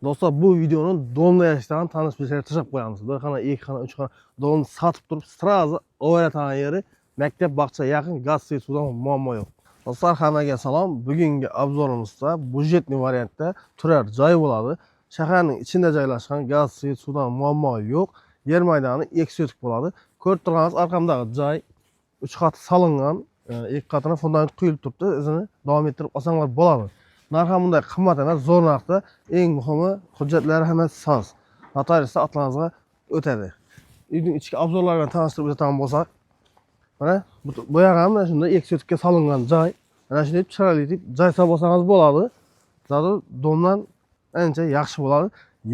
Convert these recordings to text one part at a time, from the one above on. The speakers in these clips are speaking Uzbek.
Dostlar, bu videonun domda yaşayan tanış bir şeyler taşıp koyamız. Bir kana, iki kana, üç kana domda satıp durup sırası öğreten yeri mektep bakça yakın gaz suyu sudan muamma yok. Dostlar, hammaga salom. Bugungi obzorumizda budjetli variantda turar joy bo'ladi. Shaharning ichida joylashgan gaz suyu sudan muammo yo'q. Yer maydoni 2 sotik bo'ladi. Ko'rib turganingiz arqamdagi joy 3 qat solingan, 2 qatına fundament quyilib turibdi. O'zini davom ettirib olsanglar bo'ladi. Narxi bunday qimmat emas, zo'r narxda. Eng muhimi hujjatlari hammasi soz. Notariusda atlaringizga o'tadi. Uyning ichki obzorlari bilan tanishtirib o'tadigan bo'lsak, mana bu yoq ham mana shunday 2 sotikka solingan joy. Mana shunday chiroyli deb joy solib olsangiz bo'ladi. Zado domdan ancha yaxshi bo'ladi,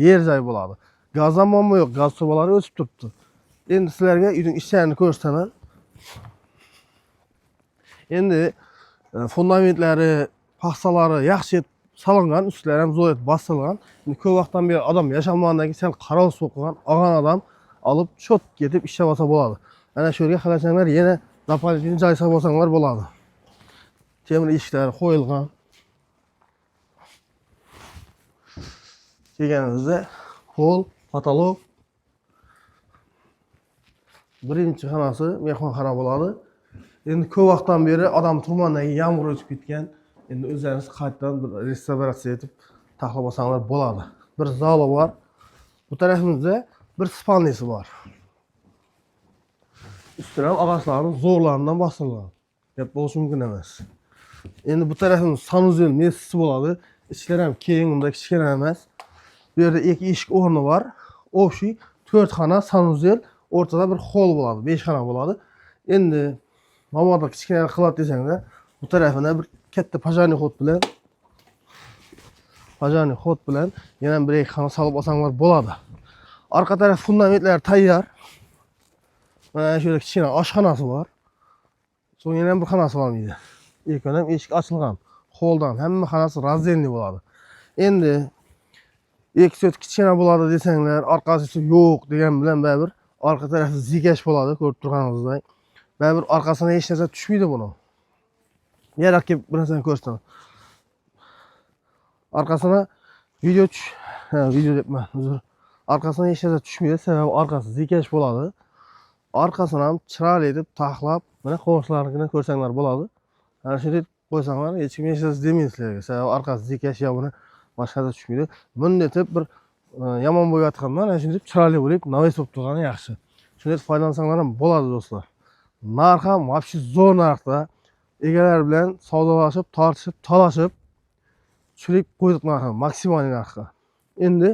yer joy bo'ladi. Gazdan muammo yo'q, gaz suvalari o'sib turibdi. Endi sizlarga uyning ishlarini ko'rsataman. Endi fundamentlari, paxsalari yaxshi solingan, ustlari ham zo'r bosilgan. Endi ko'p vaqtdan beri odam yashamoqdan keyin sal qarovsiz o'qigan, olgan odam olib chot ketib ishlab olsa bo'ladi. Mana shu yerga xalachanglar yana doполнительный joy solib olsanglar bo'ladi. Temir eshiklari qo'yilgan. Kelganimizda pol, patolog. Birinchi xonasi mehmonxona bo'ladi. Endi ko'p vaqtdan beri odam turmandan yomg'ir o'tib ketgan. Endi o'zlaringiz qaytadan bir restavratsiya etib taxlab olsanglar bo'ladi. Bir zali bor. Bu tarafimizda bir spalnisi bor. Üstüne ağaçların zorlarından basılgan. Gap bo'lishi mumkin emas. Endi bu tarafimiz sanuzel mesisi bo'ladi. İçleri ham keng, unda kichkina emas. Bu yerda 2 eshik o'rni bor. Общий 4 xona sanuzel, o'rtada bir hol bo'ladi, 5 xona bo'ladi. Endi mamada kichkina qilib desanglar, bu tarafına bir katta pajani xod bilan yana bir 2 xona solib olsanglar bo'ladi. Arqa taraf fundamentlar tayyor. Mana şöyle kichkina oshxonasi bor. So'ng yana bir xonasi bor edi. Ekon ham eshik ochilgan. Holdan hamma xonasi razdelniy bo'ladi. Endi 2 so't kichkina bo'ladi desanglar, orqasi yo'q degan bilan baribir orqa tarafi zikash bo'ladi, ko'rib turganingizdek. Baribir orqasına hech narsa tushmaydi buni. Yaroq kelib bir narsani ko'rsataman. Orqasına video debman, uzr. Orqasına hech narsa tushmaydi, sababi orqasi zikash bo'ladi. Arkasına ham chiroyli deb taxlab, mana qo'shnilarnikini ko'rsanglar bo'ladi. Mana shunday qo'ysanglar, hech kim hech narsa demaydi sizlarga. Sababi orqasi zikash ya buni boshqada tushmaydi. Bunday deb bir yomon bo'layotgandan, mana shunday chiroyli bo'lib, novis bo'lib turgani yaxshi. Shunday foydalansanglar ham bo'ladi do'stlar. Narx ham вообще zo'r narxda. Egalar bilan savdolashib, tortishib, talashib tushirib qo'ydik narxi, maksimal narxga. Endi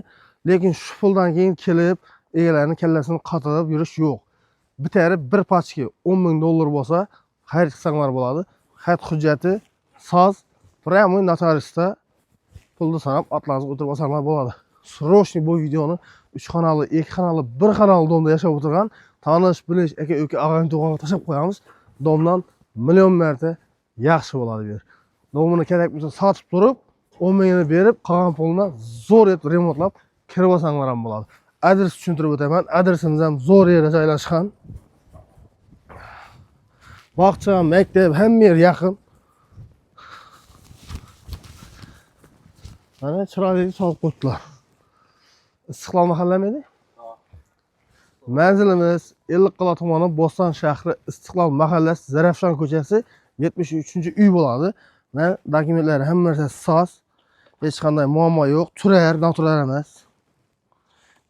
lekin shu puldan keyin kelib, egalarning kallasini qatirib yurish yo'q. Bitari bir pachka $10,000 bo'lsa, xarid qilsanglar bo'ladi. Xarid hujjati soz, прямой notariusda pulni sanab atlaringizga o'tirib olsanglar bo'ladi. Срочный bu videoni 3 xonali, 2 xonali, 1 xonali domda yashab o'tirgan tanish, bilish, aka-uka, og'ayni-to'g'onga tashab qo'yamiz. Domdan million marta yaxshi bo'ladi bu yer. Domini kerak bo'lsa sotib turib, 10 mingni berib, qolgan pulni zo'r etib remontlab kirib olsanglar ham bo'ladi. Adres tushuntirib o'taman. Adresimiz ham zo'r yerda joylashgan. Bog'cha, maktab, hamma yer yaqin. Mana chiroyli solib qo'ydilar. Istiqlol mahallami edi? Manzilimiz Ellikqal'a tumani Bo'ston shahri Istiqlol mahallasi Zarafshon ko'chasi 73-uy bo'ladi. Mana dokumentlari hamma narsa soz. Hech qanday muammo yo'q. Turar, noturar emas.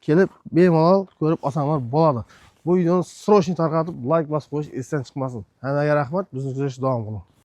Kelib bemalol ko'rib olsanglar bo'ladi. Bu videoni srochniy tarqatib, like bosib qo'yish esdan chiqmasin. Hammaga rahmat. Bizni kuzatishda davom qiling.